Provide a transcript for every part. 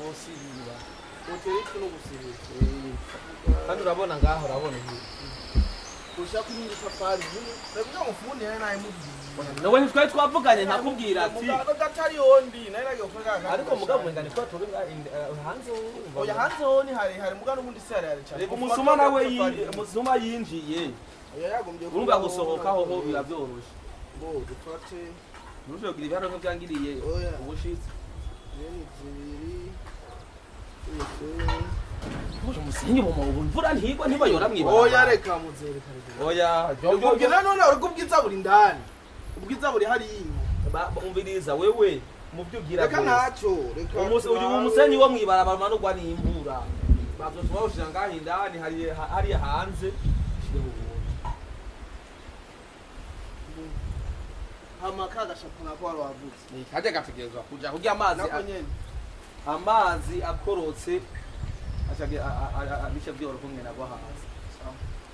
nosirira uteretse no gusirira kandi urabona ngaho urabona ibi ushaka kunyira safari ndavuga mufundi naye muzi nawe ntitwari twavuganye nakubwira ati gatari yondi naye nagiye kuvuga ariko mugabo ngani ko turi hanze oya hanze honi hari mugabo n'ubundi se hari cyane umusuma nawe umusuma yinjiye oya yagombye urumva gusohokaho ho biravyoroshe ngo dufate urumva kugira ibihano byangiriye ubushitsi yeni zibiri umusenyi mu mabuye imvura ntigwa ntibayora mwibara oya reka muzereka oya ubwira none ubwiza buri ndani ubwiza buri hari inyuma umviriza wewe mu byo ugira reka ntacyo reka uyu umusenyi wo mwibara bamanurwa n'imvura bavyo tubawushira ngaho indani hari hanze hamaka gashapo nako wari wavutse ni kaje gategerezwa kuja kurya amazi akorotse abisha byoro kumwe nagwa hasi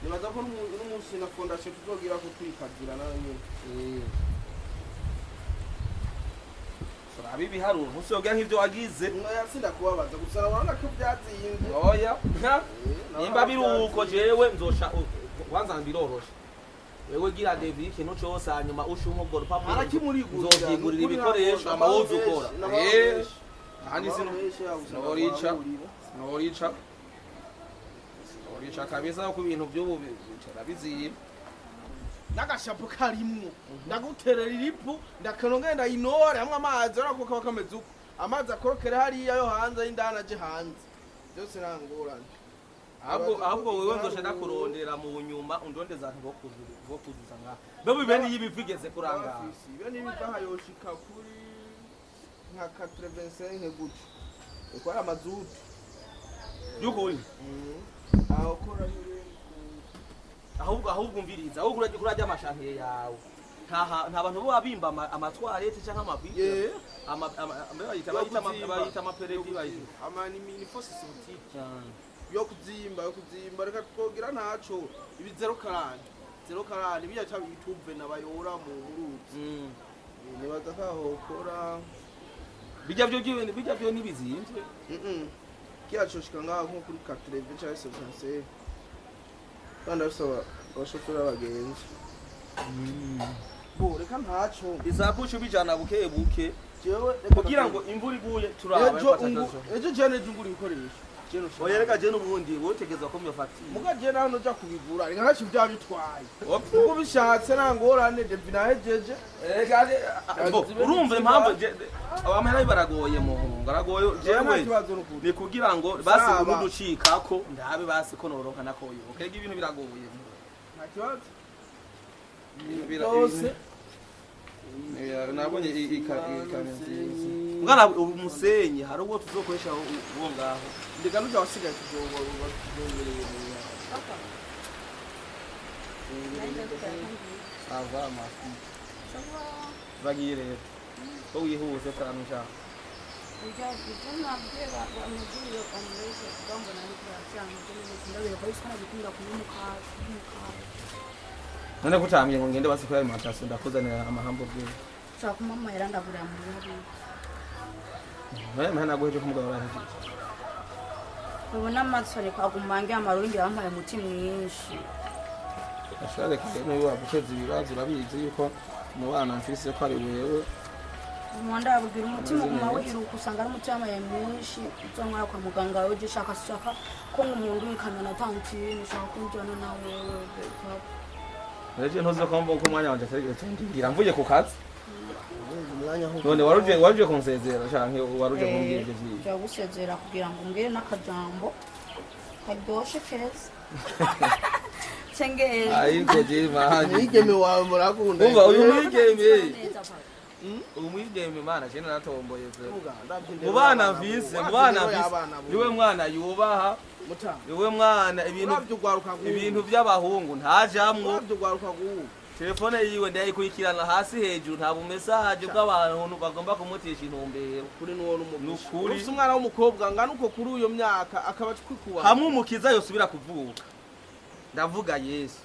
nibaza ko n'umunsi na fondation tuzogira ko twikagira nayo nyene sura abibi haru musoga nk'ivyo wagize oya sinda kubabaza gusa urabona ko byaziyimve oya nimba biruko jewe nzosha kwanza mbiroroshe wewe gira David ikintu cyose hanyuma ushumwe ubwo rupapuro nzogigurira ibikoresho amawuzu ukora kandi norica kabisa ku bintu by'ubu bitarabiziye n'agashapo karimwo ndaguterera iripu ndakanongenda inore hamwe amazi arako kaba kameze uko amazi akorokera hariya yo hanze y'indana aje hanze byose nangorane ahubwo wewe nzoshe ndakurondera mu nyuma undondeza nti bo kuzuza ngaha bebo ibeni yibivigeze kurangara ibeni bivaha yoshika kuri nka 85 gutyo uko ari amazutu y'ukuri aho kora ahubwo umviriza ahubwo urajya amashantiye yawe nta bantu bo babimba amatwarete cyangwa amabike bayita amaperedi bayita ni force scientifique yo kuzimba reka twogira ntaco ibi 0 biya cha YouTube nabayora mu ruzi nibaza kaho kora bijya byo nibizimvye kiyacoshika ngaho nko kuri 4 cyangwa 75 kandi asaba abashoferi abagenzi bo reka ntaco izakusha bijana buke jewe kugira ngo imvura iguye turaba ejo jane junguri bikoresha oya reka je n'ubundi wotegeza ko myofatiye mugaje naho noja kubigura reka ntaco bya bitwaye uko bishatse nangorane Devina hejeje reka urumva impamvu abamera baragoye mu ngaragoye jewe ni kugira ngo basi uruducikako ndabe basi ko noronka nakoyo okega ibintu biragoye nta kibazo byose nabonye ikanenzi ngana umusenyi hari ubwo tuzokoresha uwo ngaho ndeka nuja wasigaye kujoba ava amafi bagiye rero ko wihuse cyane ushaka ujya nabwira amajuri amurese kugambo nari kuratanga ndabira ko isana gukunda kumukaka none kutamye ngo ngende basi kwa matasi ndakuzanira amahambo bwe shaka mama yarandagura mu rugo mwana naguheje kumugabura nti ubona amatsore kwagumange amarundi yampaye umuti mwinshi ashaka kene wabusheze ibibazo urabizi yuko mu bana mfise ko ari wewe umwanda yabwira umutima kuma wiruka usanga ari umutima ya mwinshi uzamara kwa muganga wewe gishaka ko umuntu wikamena tantini ushaka kunjana nawe Reje ntuze ko mbonko umwanya wanje ngira mvuye ku kazi none waruje kunsezera canke waruje kumbwira ivyo vyiza cyo gusezera kugira ngo mbwire nakajambo karyoshe keza cengeye ayiko je mahanje igeme wawe murakunda umva uyu mwigeme mana cyane natomboye ze mu bana mvise niwe mwana yubaha niwe mwana ibintu by'abahungu ntajamwo telefone yiwe ndayikurikirana hasi hejuru nta bumesaje bw'abantu bagomba kumutisha intumbero kuri nuwo n'umukuru ufite umwana w'umukobwa ngana uko kuri uyo myaka akaba twikuwa hamwe umukiza yosubira kuvuka ndavuga Yesu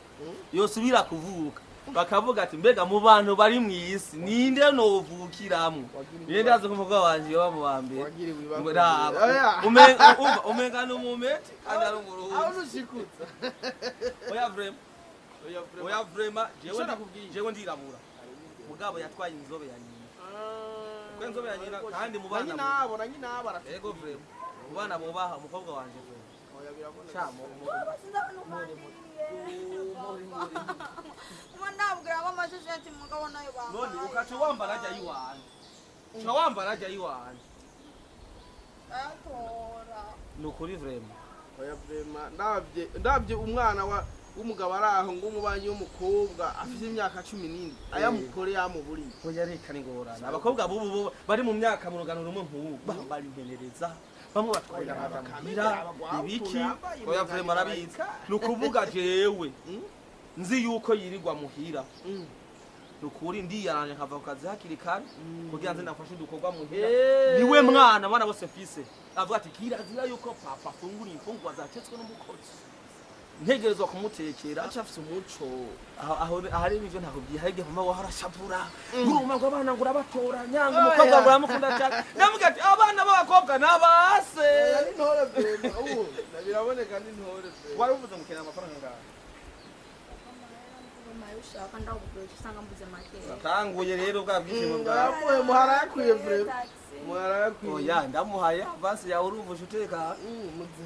yosubira kuvuka bakavuga ati mbega mu bantu bari mu isi ninde novukiramwo ninde azi ko umugabo wanje yoba mu bambere umenga n'umumeti kandi ari umuruhuzi aho nushikutsa oya vrema jewe ndirabura mugabo yatwaye inzobe ya nyina kuko inzobe ya nyina kandi mu bana na nyina barafite yego vrema mu bana bobaha umukobwa wanje vrema oya birabona chamo ndabwira abamashusho ati mugabo nayo bambaye none ukaca wambara ajya yiwanje uca wambara ajya yiwanje atora nukuri vrema oya vrema ndabye umwana w'umugabo araho ngo umubanyi w'umukobwa afite imyaka 17 ayamukoreye amuburiye oya reka ningorana abakobwa bubu bari mu myaka mu rugano rumwe nk'ubu bari impenereza bamwe batwara abakamira ibiki oya vrema arabizi nukuvuga jewe nzi yuko yirirwa muhira nukuri ndiyaranje nkava ku kazi hakiri kare kugira nze nafashe udukorwa muhira niwe mwana bana bose mfise avuga ati kirazira yuko papa afungura imfungwa zacetswe n'umukozi ntegerezwa kumutekera acafise umuco aho ahari ibyo ntakubwiye harige mama wa harashapura nguruma ngo abana ngura batoranya ngo umukobwa ngura mukunda cyane ndavuga ati abana b'abakobwa nabase ari ntore vrema biraboneka ni ntore wari uvuze ngo kena amafaranga ngaho ushaka ndakubwira usanga mbuze make tanguye rero bwa bwishimo bwa muharakwiye vrema muharakwiye oya ndamuhaye basi ya uruvuje uteka muze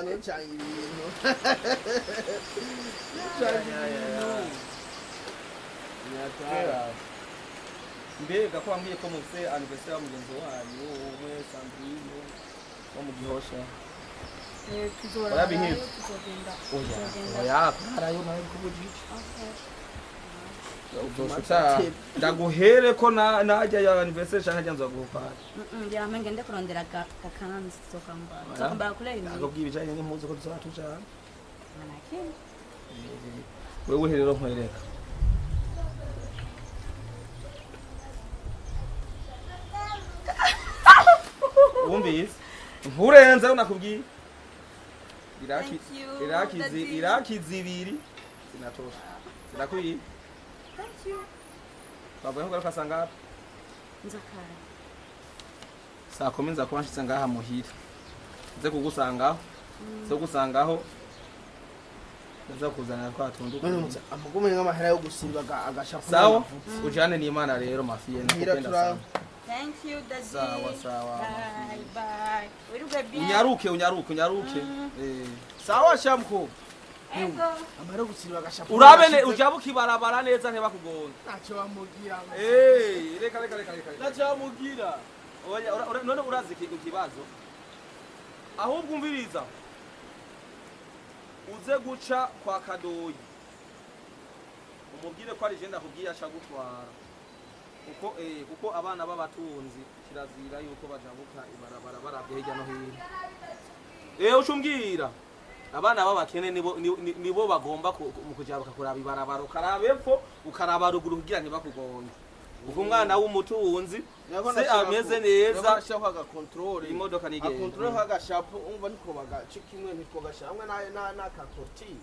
no cyangwa ibintu mbega ko wambwiye ko mufite anniversaire ya mugenzi wanyu umwe Sandrine wo mu Gihosha tuzogenda oya karayo nawe kubuji ndaguhere ko najya ya anniversaire cyangwa njya nzaguhupara ngira menge nde kurondera kakanzi zokambara kule ibi akubwiye ibijanye n'impuzu ko tuzatujana manake wewe rero nkwereka wumvise nkurenze unakubwiye irakizi ibiri sinatosha sinakwiye thank you bavuye ngo kasanga hapa nzakara saa 10 nza kuba nshitse ngaha muhira nze kugusangaho so gusangaho ndaza kuzana kwa tunduka amagume nk'amahera yo gusimba agashafu sawa ujane n'Imana rero mafiye nakupenda sana. Thank you daddy. Sawa. Bye. Wiruke bien. Unyaruke. Sawa shamko. Ego. Amara gusimba agashafu. Urabene ujabuka ibarabara neza nteba kugonga. Nacho bamugira. Reka. Nacho bamugira. Oya none urazi ikibazo. Ahubwo umviriza. Uze guca kwa Kadoyi. Umubwire ko ari je ndakubwiye aca gutwara. Kuko abana b'abatunzi kirazira yuko bajabuka ibarabara baravye hirya no hino. Ucumbwira abana b'abakene nibo bagomba mu kujabuka kuraba ibarabara ukarabepfo ukaraba ruguru kugira ntibakugonge. Uko umwana w'umutunzi se ameze neza ashaka ga control imodoka nigende. Control hagashapo umva niko bagace kimwe niko gashamwe na kakoti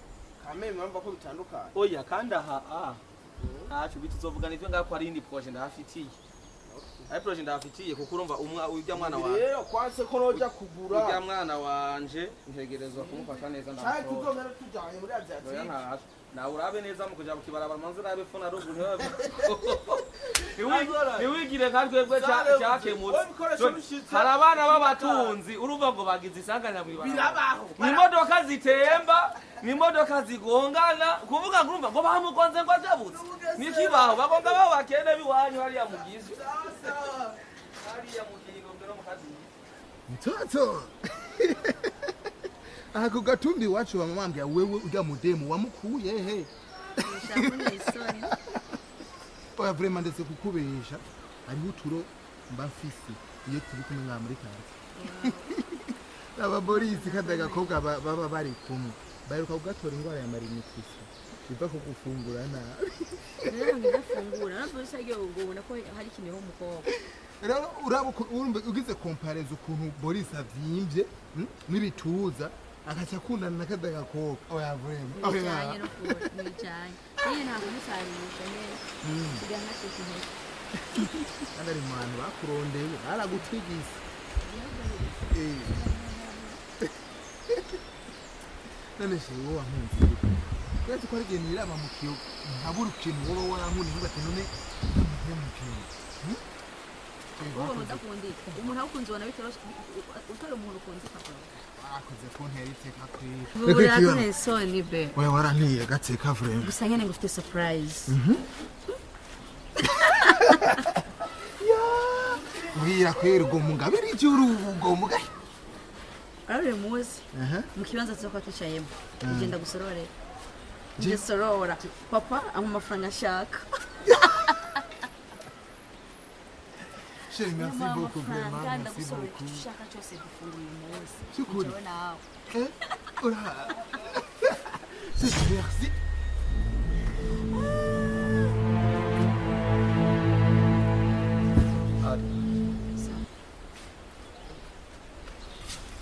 kameme mpamva ko bitandukanye. Oya kandi aha ntacyo bituzovugana ivyo ngako ari indi projet ndafitiye. Ari projet ndafitiye kuko urumva ujya mwana wanje. Rero kwanse ko noja kugura. Ujya mwana wanje ntegerezwa kumufata neza ndakora. Cyari tuzomera tujanye muri avyatsi. Na urabe neza mu kujabuka ibarabara manze rabe fona ruguru ntibabe. Niwigire katwebwe cyakemutse. Hari abana b'abatunzi urumva ngo bagize isanganya muri barabara. Ni imodoka zitemba, ni imodoka zigongana, kuvuga ngo urumva ngo bamugonze ngo ajabutse. Nikibaho bagonga babo bakene biwanyu hariya mugize. Hariya mukingo ngero mukazi. Mtoto. Ako gatumbi wacu wa mamambya wewe ujya mudemu wamukuye he. Shamune isoni. Oya vraiment ndetse kukubesha ari uturo mbafisi iyo turi kumwe nka muri kanzi. Aba Boris kadaga koga baba bari kumwe. Baruka kugatora ingwara ya malnutrition. Biva ko gufungura nabi. Rero ngafungura navuze agiye ubona ko hari kintu umukobwa. Rero urabuko urumbe ugize comparaison ukuntu Boris avyimbye n'ibituza akacha kundana na kadaga koga. Oya vraiment. Bijanye no kubijanye. Iyi ntabwo musarisha neza. Sigana cyane. Kandi ari mu bantu bakurondeye baragutwigisa. None se wowe wampunze kwese ko ari nirama mu kiyo ntabura ikintu wowe warankuni ntugate none ntamwe mu kiyo wowe udakundika umuntu akunze ubona bitoroshye utari umuntu ukunze kakora akoze ko nteritse kakwira ubu yakone soni be wowe warantiye gatseka vrema gusa nyene ngufite surprise mbwira kwera ubwo mugabira icyuru ubwo mugaye ari muzi mu kibanza cyo kwatwicayemo ugenda gusorora je sorora papa amafaranga ashaka Chérie, merci beaucoup, vraiment, merci beaucoup. Ushaka cyose gufungura uyu munsi Shukuri. nawe Oula. Merci.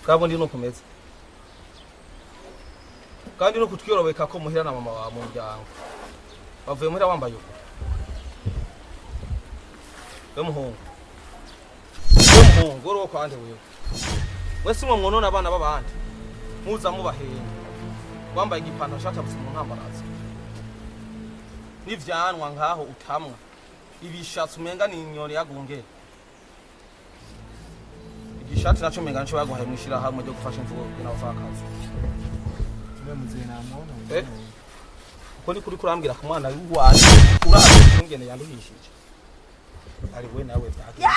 Kabundi no kumeza. Kandi no kutwiyorobeka ko muhira na mama wa mu muryango. Bavuye muhira wambaye uko. Umuhungu uro kwande wewe. Wese mwo mwonona abana babandi. Muza mubahenga. Wambaye igipantaro shata busi mu ntambaraza. Nivyanwa ngaho utamwa. Ibishatsi umenga ni inyoni yagunge. Igishati naco umenga nico yaguhaye mwishira hamwe ryo gufasha imvugo n'abafakazi. Turamuzeye namona. Uko ni kuri kurambwira ku mwana w'uwaje uraje kungene yanduhishije. Ari we nawe byagize.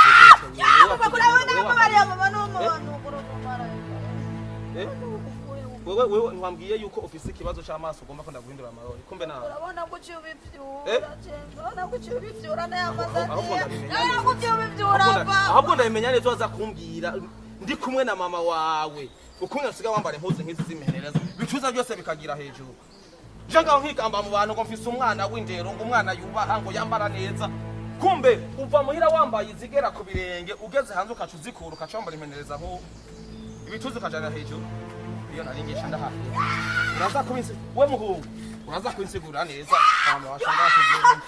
Wewe ntiwambwiye yuko ofisi ikibazo cy'amaso ugomba ko ndaguhindura amarori kumbe nawe urabona ko cyo bivyura urabona ko cyo bivyura n'ayamaza ahubwo ndabimenya neza waza kumbwira ndi kumwe na mama wawe ukunye usiga wambara impuzu nk'izi zimehereza bicuza byose bikagira hejuru je ngaho nkikamba mu bantu ngo mfise umwana w'indero ngo umwana yubaha ngo yambara neza kumbe uva muhira wambaye izigera ku birenge ugeze hanze ukacu zikura ukacambara imenereza nko ibituzi ukajana hejuru iyo naringisha ndahaye uraza kubinsi we muhungu uraza kwinsigura neza abantu bashanga kugenda